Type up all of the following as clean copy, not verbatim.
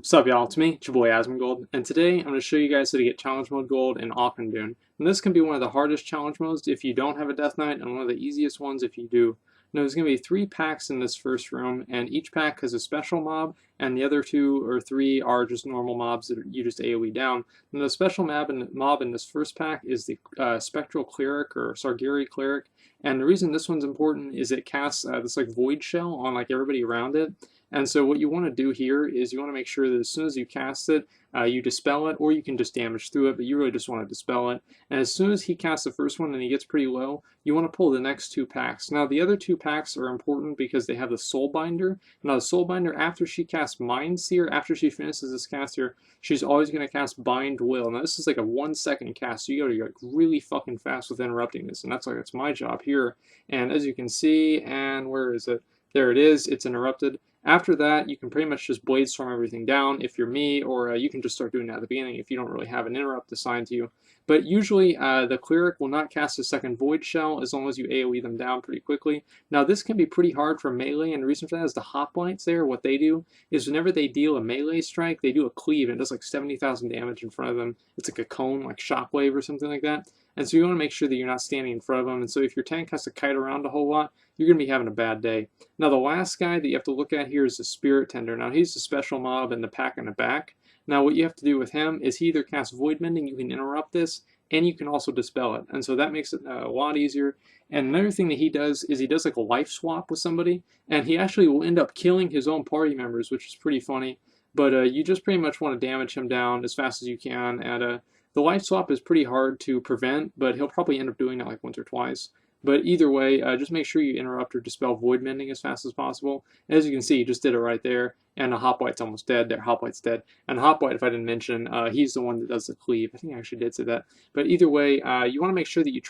What's up, y'all? It's me, it's your boy Asmongold, and today I'm going to show you guys how to get Challenge Mode Gold in Auchindoun. And this can be one of the hardest challenge modes if you don't have a Death Knight, and one of the easiest ones if you do. Now, there's going to be 3 packs in this first room, and each pack has a special mob, and the other 2 or 3 are just normal mobs that you just AoE down. And the special mob in this first pack is the Spectral Cleric, or Sargeri Cleric, and the reason this one's important is it casts this like void shell on like everybody around it. And so what you want to do here is you want to make sure that as soon as you cast it, you dispel it, or you can just damage through it, but you really just want to dispel it. And as soon as he casts the first one and he gets pretty low, you want to pull the next 2 packs. Now the other 2 packs are important because they have the Soulbinder. Now the Soulbinder, after she casts Mind Seer, after she finishes this cast here, she's always going to cast Bind Will. Now this is like a 1-second cast, so you got to go really fucking fast with interrupting this, and that's my job here. And as you can see, and where is it? There it is, it's interrupted. After that, you can pretty much just Bladestorm everything down if you're me, or you can just start doing that at the beginning if you don't really have an interrupt assigned to you. But usually, the Cleric will not cast a second Void Shell as long as you AoE them down pretty quickly. Now, this can be pretty hard for melee, and the reason for that is the Hoplites there, what they do is whenever they deal a melee strike, they do a cleave, and it does like 70,000 damage in front of them. It's like a cone, like Shockwave or something like that. And so you want to make sure that you're not standing in front of them. And so if your tank has to kite around a whole lot, you're going to be having a bad day. Now the last guy that you have to look at here is the Spirit Tender. Now he's the special mob in the pack in the back. Now what you have to do with him is he either casts Void Mending, you can interrupt this, and you can also dispel it. And so that makes it a lot easier. And another thing that he does is he does like a life swap with somebody, and he actually will end up killing his own party members, which is pretty funny. But you just pretty much want to damage him down as fast as you can. And the life swap is pretty hard to prevent, but he'll probably end up doing that like once or twice. But either way, just make sure you interrupt or dispel Void Mending as fast as possible. And as you can see, he just did it right there, and the Hoplite's almost dead. There, Hoplite's dead. And Hoplite, if I didn't mention, he's the one that does the cleave. I think I actually did say that. But either way, you want to make sure that you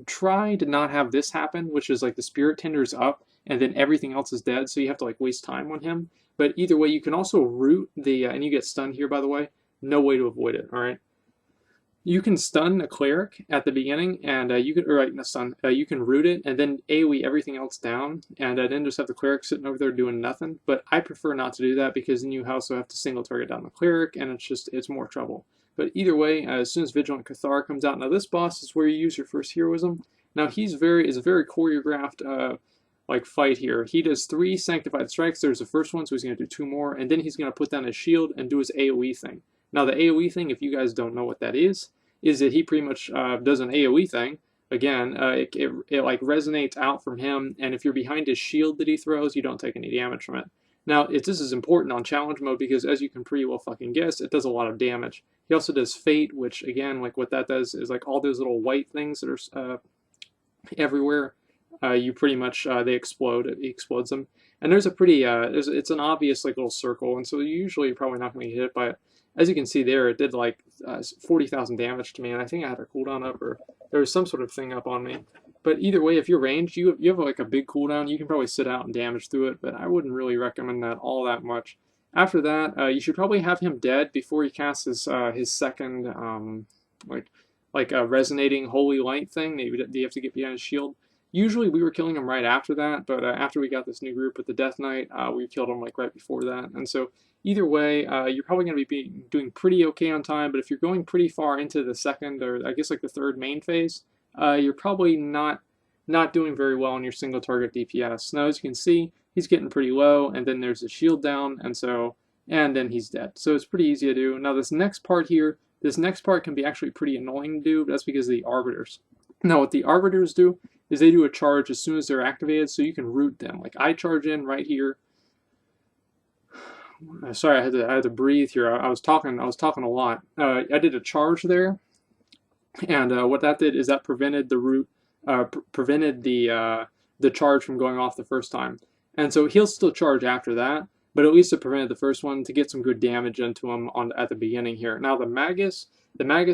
try to not have this happen, which is like the Spirit Tender's up, and then everything else is dead, so you have to like waste time on him. But either way, you can also root the, and you get stunned here, by the way. No way to avoid it, alright? You can stun a Cleric at the beginning, and you can, you can root it, and then AoE everything else down, and then just have the Cleric sitting over there doing nothing. But I prefer not to do that, because then you also have to single target down the Cleric, and it's more trouble. But either way, as soon as Vigilant Cathar comes out, now this boss is where you use your first heroism. Now is a very choreographed like fight here. He does 3 Sanctified Strikes. There's the first one, so he's going to do 2 more, and then he's going to put down his shield and do his AoE thing. Now the AoE thing, if you guys don't know what that is that he pretty much does an AoE thing. Again, it like resonates out from him, and if you're behind his shield that he throws, you don't take any damage from it. Now, this is important on challenge mode because, as you can pretty well fucking guess, it does a lot of damage. He also does Fate, which again, like what that does is like all those little white things that are everywhere. You pretty much they explode. It explodes them, and there's a pretty it's an obvious like little circle, and so usually you're probably not going to get hit by it. As you can see there, it did like 40,000 damage to me, and I think I had a cooldown up, or there was some sort of thing up on me. But either way, if you're ranged, you have like a big cooldown, you can probably sit out and damage through it, but I wouldn't really recommend that all that much. After that, you should probably have him dead before he casts his second like a resonating holy light thing that you have to get behind his shield. Usually we were killing him right after that, but after we got this new group with the Death Knight, we killed him like right before that. And so either way, you're probably going to be doing pretty okay on time, but if you're going pretty far into the second, or I guess like the third main phase, you're probably not doing very well on your single target DPS. Now as you can see, he's getting pretty low, and then there's a shield down, and then he's dead. So it's pretty easy to do. Now this next part can be actually pretty annoying to do, but that's because of the Arbiters. Now what the Arbiters do is they do a charge as soon as they're activated, so you can root them. Like I charge in right here. Sorry, I had to breathe here. I was talking a lot. I did a charge there, and what that did is that prevented the root, prevented the charge from going off the first time. And so he'll still charge after that, but at least it prevented the first one to get some good damage into him at the beginning here. Now the Magus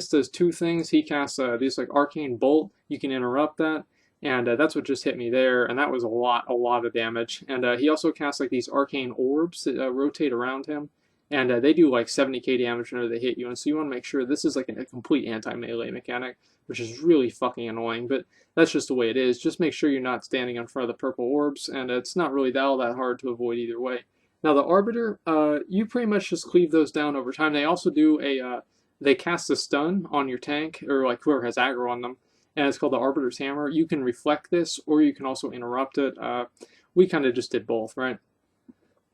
does 2 things. He casts this like Arcane Bolt. You can interrupt that. And that's what just hit me there, and that was a lot of damage. And he also casts like these arcane orbs that rotate around him, and they do like 70k damage whenever they hit you. And so you want to make sure this is like a complete anti-melee mechanic, which is really fucking annoying, but that's just the way it is. Just make sure you're not standing in front of the purple orbs, and it's not really all that hard to avoid either way. Now the Arbiter, you pretty much just cleave those down over time. They also do they cast a stun on your tank, or like whoever has aggro on them, and it's called the Arbiter's Hammer. You can reflect this, or you can also interrupt it. We kind of just did both, right?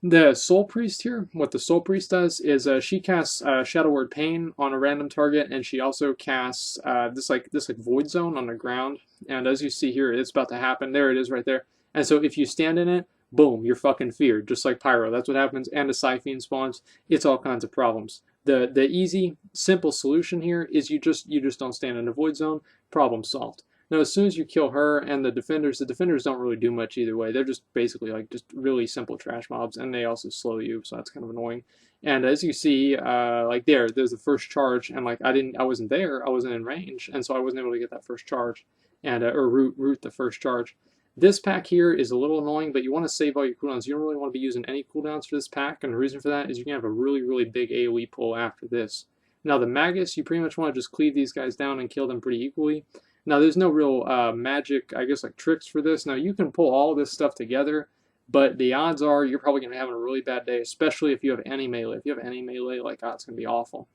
The Soul Priest here, what the Soul Priest does is she casts Shadow Word Pain on a random target, and she also casts this Void Zone on the ground. And as you see here, it's about to happen. There it is right there. And so if you stand in it, boom, you're fucking feared, just like Pyro. That's what happens. And the Siphene spawns. It's all kinds of problems. The easy, simple solution here is you just don't stand in the Void Zone. Problem solved. Now, as soon as you kill her and the defenders don't really do much either way. They're just basically like just really simple trash mobs, and they also slow you, so that's kind of annoying. And as you see, like there's the first charge, and like I wasn't there, I wasn't in range, and so I wasn't able to get that first charge, and or root the first charge. This pack here is a little annoying, but you want to save all your cooldowns. You don't really want to be using any cooldowns for this pack, and the reason for that is you can have a really big AoE pull after this. Now the Magus, you pretty much want to just cleave these guys down and kill them pretty equally. Now, there's no real magic, I guess, like tricks for this. Now, you can pull all this stuff together, but the odds are you're probably going to have a really bad day, especially if you have any melee. If you have any melee, like, oh, it's going to be awful.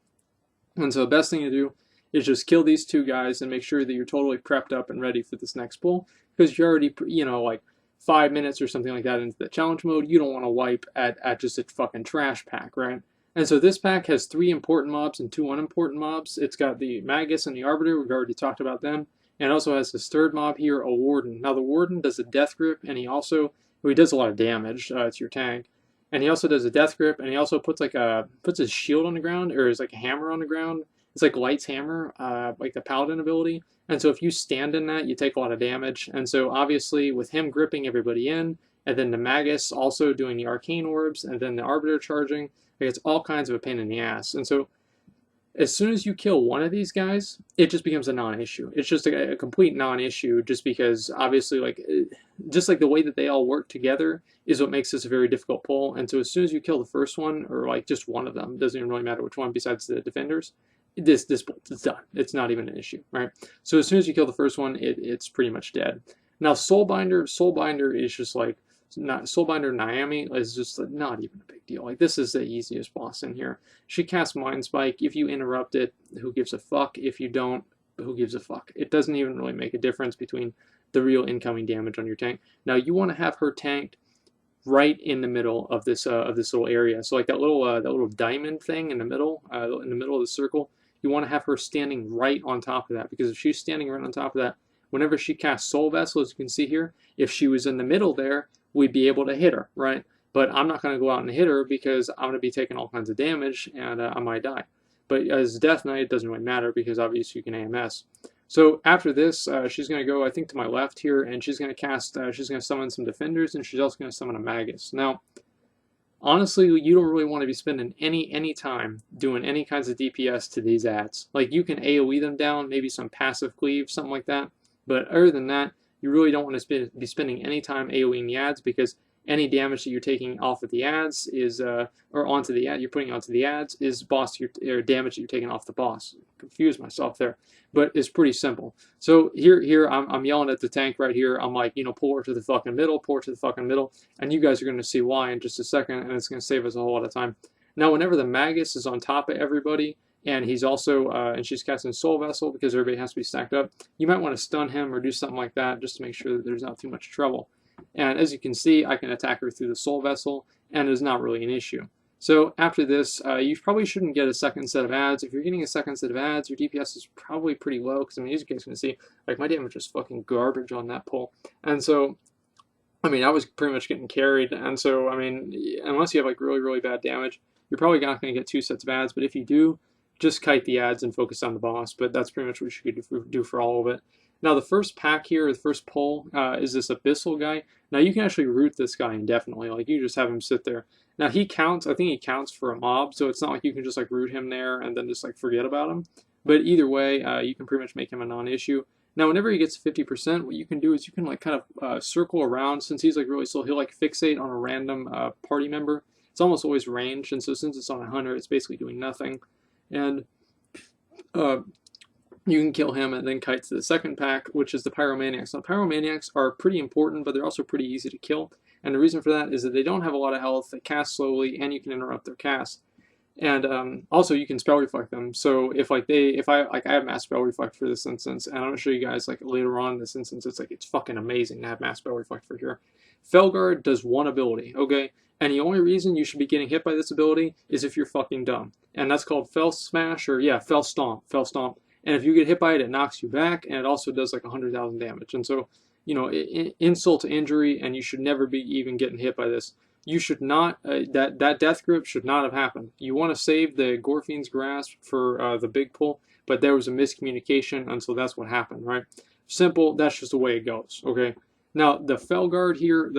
And so the best thing to do is just kill these two guys and make sure that you're totally prepped up and ready for this next pull, because you're already, like 5 minutes or something like that into the challenge mode. You don't want to wipe at just a fucking trash pack, right? And so this pack has 3 important mobs and 2 unimportant mobs. It's got the Magus and the Arbiter. We've already talked about them. And it also has this third mob here, a Warden. Now the Warden does a Death Grip, and he does a lot of damage to your tank. And he also does a Death Grip, and he also puts his shield on the ground, or is like a hammer on the ground. It's like Light's Hammer, like the Paladin ability. And so if you stand in that, you take a lot of damage. And so obviously with him gripping everybody in, and then the Magus also doing the Arcane Orbs, and then the Arbiter charging, it's all kinds of a pain in the ass. And so as soon as you kill one of these guys, it just becomes a non-issue. It's just a complete non-issue, just because obviously, like, just like the way that they all work together is what makes this a very difficult pull. And so as soon as you kill the first one, or like just one of them, doesn't even really matter which one besides the defenders, this it's done. It's not even an issue, right? So as soon as you kill the first one, it's pretty much dead. Now Soulbinder is just like, Soulbinder Naomi is just not even a big deal. Like, this is the easiest boss in here. She casts Mind Spike. If you interrupt it, who gives a fuck? If you don't, who gives a fuck? It doesn't even really make a difference between the real incoming damage on your tank. Now, you want to have her tanked right in the middle of this little area. So like that little diamond thing in the middle of the circle, you want to have her standing right on top of that, because if she's standing right on top of that, whenever she casts Soul Vessel, as you can see here, if she was in the middle there, we'd be able to hit her, right? But I'm not going to go out and hit her because I'm going to be taking all kinds of damage, and I might die. But as Death Knight, it doesn't really matter, because obviously you can AMS. So after this, she's going to go, I think, to my left here, and she's going to cast, she's going to summon some defenders, and she's also going to summon a Magus. Now, honestly, you don't really want to be spending any time doing any kinds of DPS to these ads. Like, you can AoE them down, maybe some passive cleave, something like that. But other than that, you really don't want to be spending any time AoEing the ads, because any damage that you're taking off of the ads is, or onto the ad, you're putting onto the ads is or damage that you're taking off the boss. Confused myself there, but it's pretty simple. So here I'm yelling at the tank right here. I'm like, pull her to the fucking middle, pull her to the fucking middle, and you guys are going to see why in just a second, and it's going to save us a whole lot of time. Now, whenever the Magus is on top of everybody, and he's also, and she's casting Soul Vessel because everybody has to be stacked up, you might want to stun him or do something like that just to make sure that there's not too much trouble. And as you can see, I can attack her through the Soul Vessel, and it's not really an issue. So after this, you probably shouldn't get a second set of ads. If you're getting a second set of ads, your DPS is probably pretty low, because, as you guys can see, like, my damage is fucking garbage on that pull. And so, I was pretty much getting carried, and so, unless you have, like, really bad damage, you're probably not going to get 2 sets of ads, but if you do, just kite the ads and focus on the boss. But that's pretty much what you should do for all of it. Now, the first pack here, the first pull, is this Abyssal guy. Now, you can actually root this guy indefinitely. Like, you just have him sit there. Now, he counts, I think he counts for a mob, so it's not like you can just, like, root him there and then just, like, forget about him. But either way, you can pretty much make him a non-issue. Now, whenever he gets 50%, what you can do is you can, like, kind of circle around. Since he's, like, really slow, he'll, like, fixate on a random party member. It's almost always ranged, and so since it's on a hunter, it's basically doing nothing. And you can kill him and then kite to the second pack, which is the Pyromaniacs. Now, Pyromaniacs are pretty important, but they're also pretty easy to kill. And the reason for that is that they don't have a lot of health, they cast slowly, and you can interrupt their cast. And also you can spell reflect them. So if I have mass spell reflect for this instance, and I'm gonna show you guys like later on in this instance, it's fucking amazing to have mass spell reflect for here. Felguard does one ability, okay? And the only reason you should be getting hit by this ability is if you're fucking dumb. And that's called Fel Smash, or yeah, Fel Stomp. And if you get hit by it, it knocks you back, and it also does like 100,000 damage. And so, you know, insult to injury, and you should never be even getting hit by this. You should not, that death grip should not have happened. You want to save the Gorfine's Grasp for the big pull, but there was a miscommunication, and so that's what happened, right? Simple, that's just the way it goes, okay? Now, the Felguard here,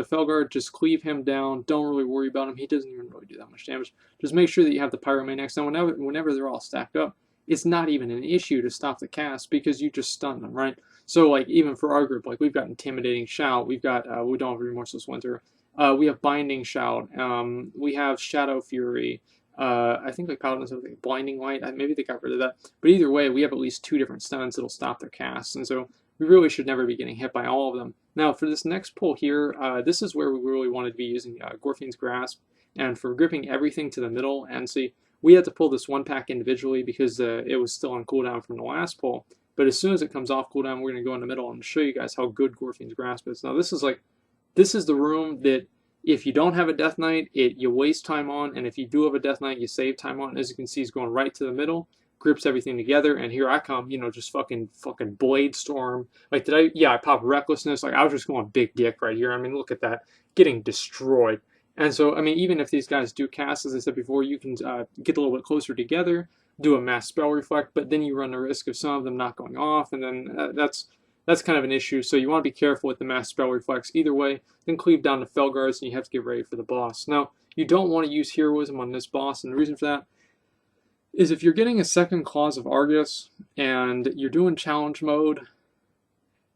just cleave him down. Don't really worry about him. He doesn't even really do that much damage. Just make sure that you have the Pyromaniacs. Now, whenever they're all stacked up, it's not even an issue to stop the cast because you just stun them, right? So, like, even for our group, like, we've got Intimidating Shout. We've got, we don't have Remorseless Winter. We have Binding Shout. We have Shadow Fury. I think like Paladins have like Blinding Light. Maybe they got rid of that. But either way, we have at least 2 different stuns that'll stop their casts. And so we really should never be getting hit by all of them. Now, for this next pull here, this is where we really wanted to be using Gorfine's Grasp. And for gripping everything to the middle, and see, we had to pull this one pack individually because it was still on cooldown from the last pull. But as soon as it comes off cooldown, we're going to go in the middle and show you guys how good Gorfine's Grasp is. Now, this is the room that if you don't have a Death Knight, you waste time on, and if you do have a Death Knight, you save time on. As you can see, he's going right to the middle, grips everything together, and here I come, you know, just fucking Blade Storm. Like, I popped Recklessness. Like, I was just going big dick right here. I mean, look at that, getting destroyed. And so, I mean, even if these guys do cast, as I said before, you can get a little bit closer together, do a mass spell reflect, but then you run the risk of some of them not going off, and then that's kind of an issue. So you want to be careful with the mass spell reflex either way. Then cleave down to Felguards, and you have to get ready for the boss. Now, you don't want to use Heroism on this boss, and the reason for that is if you're getting a second Claws of Argus and you're doing challenge mode,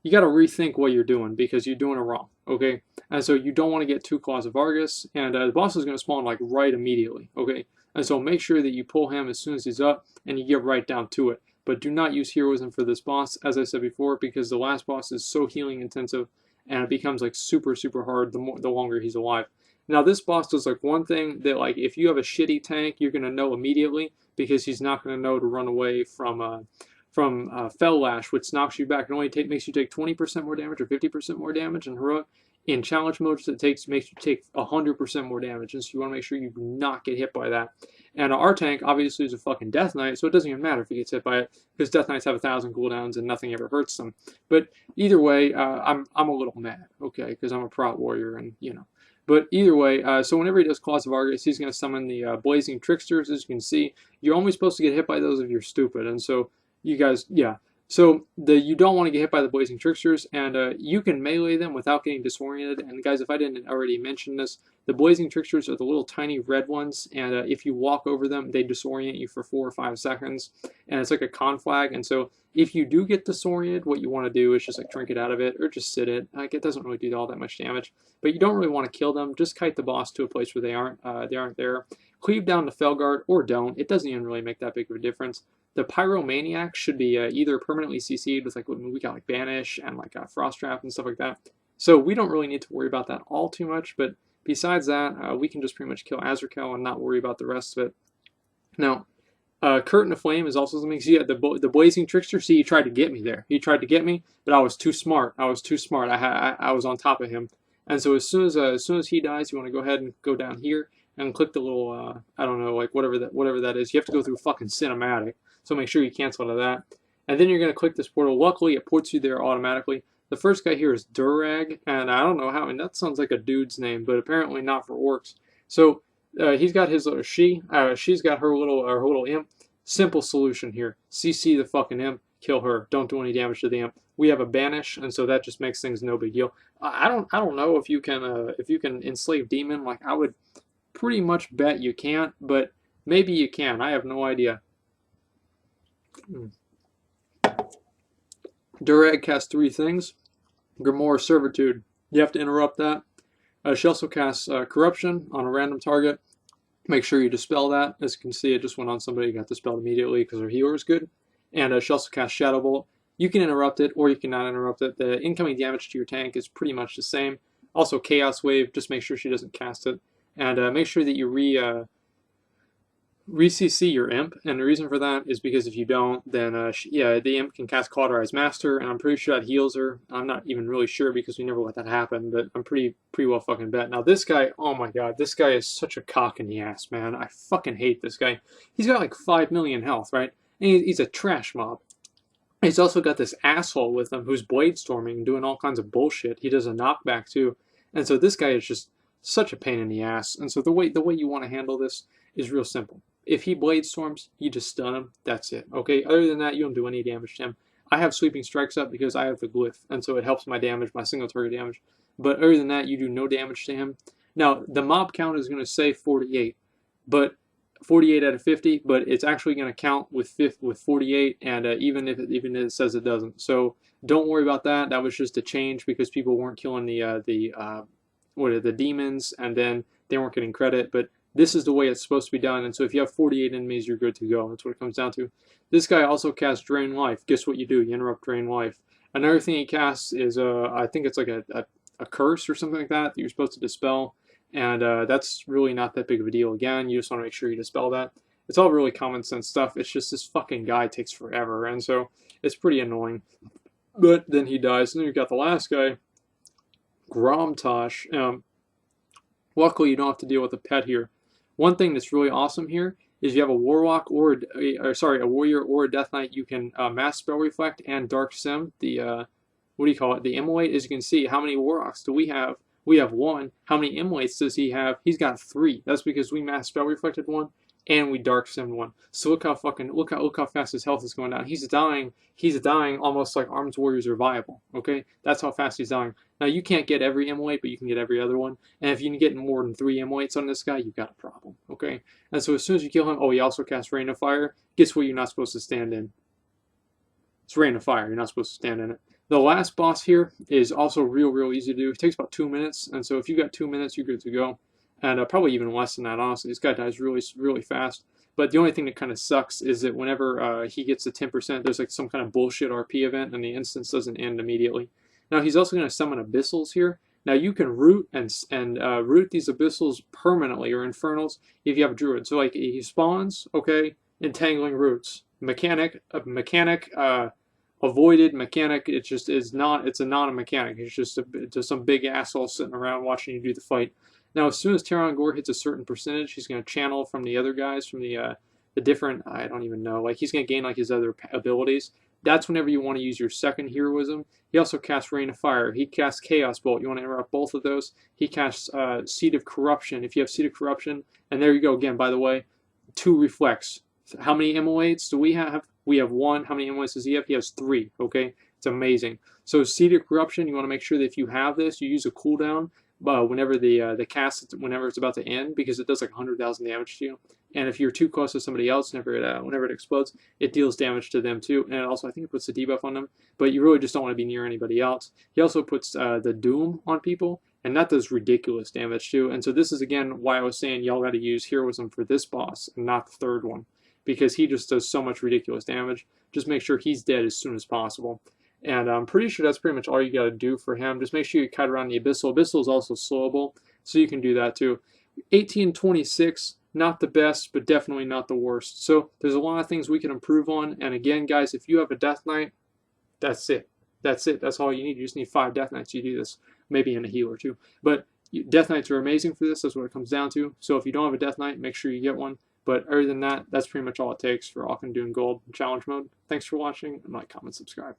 you got to rethink what you're doing because you're doing it wrong, okay? And so you don't want to get 2 Claws of Argus, and the boss is going to spawn like right immediately, okay? And so make sure that you pull him as soon as he's up and you get right down to it. But do not use Heroism for this boss, as I said before, because the last boss is so healing intensive and it becomes like super, super hard the longer he's alive. Now this boss does like one thing that like if you have a shitty tank, you're going to know immediately because he's not going to know to run away from Fel Lash, which knocks you back. It only makes you take 20% more damage or 50% more damage in Heroic. In challenge modes, it makes you take 100% more damage, and so you want to make sure you do not get hit by that. And our tank obviously is a fucking Death Knight, so it doesn't even matter if he gets hit by it, because Death Knights have 1,000 cooldowns and nothing ever hurts them. But either way, I'm a little mad, okay, because I'm a prot warrior, and you know. But either way, so whenever he does Claws of Argus, he's going to summon the Blazing Tricksters. As you can see, you're only supposed to get hit by those if you're stupid, and so you guys, yeah. So you don't want to get hit by the Blazing Tricksters, and you can melee them without getting disoriented. And guys, if I didn't already mention this, the Blazing Tricksters are the little tiny red ones, and if you walk over them, they disorient you for 4 or 5 seconds, and it's like a conflag. And so if you do get disoriented, what you want to do is just like trinket out of it, or just sit it. Like, it doesn't really do all that much damage, but you don't really want to kill them. Just kite the boss to a place where they aren't there. Cleave down to Felguard, or don't. It doesn't even really make that big of a difference. The Pyromaniac should be either permanently CC'd with like we got like Banish and like Frost Trap and stuff like that. So we don't really need to worry about that all too much. But besides that, we can just pretty much kill Azrakel and not worry about the rest of it. Now, Curtain of Flame is also something. See, the Blazing Trickster. See, he tried to get me there. He tried to get me, but I was too smart. I was on top of him. And so as soon as he dies, you want to go ahead and go down here and click the little I don't know, like whatever that is. You have to go through fucking cinematic. So make sure you cancel out of that. And then you're going to click this portal. Luckily, it ports you there automatically. The first guy here is Durag, and I don't know how, and that sounds like a dude's name, but apparently not for orcs. So he's got his little she's got her little imp. Simple solution here. CC the fucking imp, kill her. Don't do any damage to the imp. We have a banish, and so that just makes things no big deal. I don't know if you can enslave demon. Like, I would pretty much bet you can't, but maybe you can. I have no idea. Durag casts 3 things. Grimoire Servitude, you have to interrupt that. She also casts Corruption on a random target. Make sure you dispel that. As you can see, it just went on somebody who got dispelled immediately because her healer is good. And she also casts Shadow Bolt. You can interrupt it or you cannot interrupt it. The incoming damage to your tank is pretty much the same. Also, Chaos Wave, just make sure she doesn't cast it. And make sure that you re-CC your imp, and the reason for that is because if you don't, then yeah, the imp can cast Cauterized Master, and I'm pretty sure that heals her. I'm not even really sure because we never let that happen, but I'm pretty well fucking bet. Now this guy, oh my god, this guy is such a cock in the ass, man. I fucking hate this guy. He's got like 5 million health, right? And he's a trash mob. He's also got this asshole with him who's blade storming and doing all kinds of bullshit. He does a knockback too, and so this guy is just such a pain in the ass. And so the way you want to handle this is real simple. If he blade storms, you just stun him. That's it. Okay. Other than that, you don't do any damage to him. I have sweeping strikes up because I have the glyph, and so it helps my damage, my single target damage. But other than that, you do no damage to him. Now the mob count is going to say 48, but 48 out of 50, but it's actually going to count with 48, and even if it says it doesn't. So don't worry about that. That was just a change because people weren't killing the demons, and then they weren't getting credit. But this is the way it's supposed to be done, and so if you have 48 enemies, you're good to go. That's what it comes down to. This guy also casts Drain Life. Guess what you do? You interrupt Drain Life. Another thing he casts is, I think it's like a curse or something like that you're supposed to dispel, and that's really not that big of a deal. Again, you just want to make sure you dispel that. It's all really common sense stuff. It's just this fucking guy takes forever, and so it's pretty annoying. But then he dies, and then you've got the last guy, Gromtosh. Luckily, you don't have to deal with a pet here. One thing that's really awesome here is you have a warlock or a warrior or a death knight. You can mass spell reflect and dark sim. The what do you call it? The immolate. As you can see, how many warlocks do we have? We have 1. How many immolates does he have? He's got 3. That's because we mass spell reflected 1 and we dark simmed 1. So look how fast his health is going down. He's dying. He's dying almost like Armed Warriors are viable. Okay, that's how fast he's dying. Now you can't get every immolate, but you can get every other one. And if you can get more than 3 immolates on this guy, you've got a problem. Okay, and so as soon as you kill him, oh, he also casts Rain of Fire. Guess what? You're not supposed to stand in. It's Rain of Fire. You're not supposed to stand in it. The last boss here is also real easy to do. It takes about 2 minutes, and so if you got 2 minutes, you're good to go. And probably even less than that, honestly. This guy dies really fast. But the only thing that kind of sucks is that whenever he gets to 10%, there's like some kind of bullshit RP event, and the instance doesn't end immediately. Now he's also going to summon Abyssals here. Now you can root and root these Abyssals permanently, or Infernals, if you have a Druid. So like he spawns, okay, Entangling Roots. Mechanic, avoided mechanic. It just is not. It's not a mechanic. It's just some big asshole sitting around watching you do the fight. Now, as soon as Terran Gore hits a certain percentage, he's going to channel from the other guys, from the different. I don't even know. Like he's going to gain like his other abilities. That's whenever you want to use your second heroism. He also casts Rain of Fire. He casts Chaos Bolt. You want to interrupt both of those. He casts Seed of Corruption. If you have Seed of Corruption, and there you go again. By the way, 2 reflects. How many immolates do we have? We have 1. How many immolates does he have? He has 3. Okay, it's amazing. So Seed of Corruption, you want to make sure that if you have this, you use a cooldown whenever the cast, whenever it's about to end, because it does like 100,000 damage to you. And if you're too close to somebody else, whenever it explodes, it deals damage to them too. And it also, I think it puts a debuff on them. But you really just don't want to be near anybody else. He also puts the Doom on people, and that does ridiculous damage too. And so this is again why I was saying y'all got to use heroism for this boss and not the third one, because he just does so much ridiculous damage. Just make sure he's dead as soon as possible. And I'm pretty sure that's pretty much all you got to do for him. Just make sure you cut around the Abyssal. Abyssal is also slowable, so you can do that too. 1826, not the best, but definitely not the worst. So there's a lot of things we can improve on. And again, guys, if you have a Death Knight, that's it. That's it. That's all you need. You just need 5 Death Knights. You do this. Maybe in a healer too. But Death Knights are amazing for this. That's what it comes down to. So if you don't have a Death Knight, make sure you get one. But other than that, that's pretty much all it takes for Auchindoun Gold Challenge Mode. Thanks for watching, and like, comment, subscribe.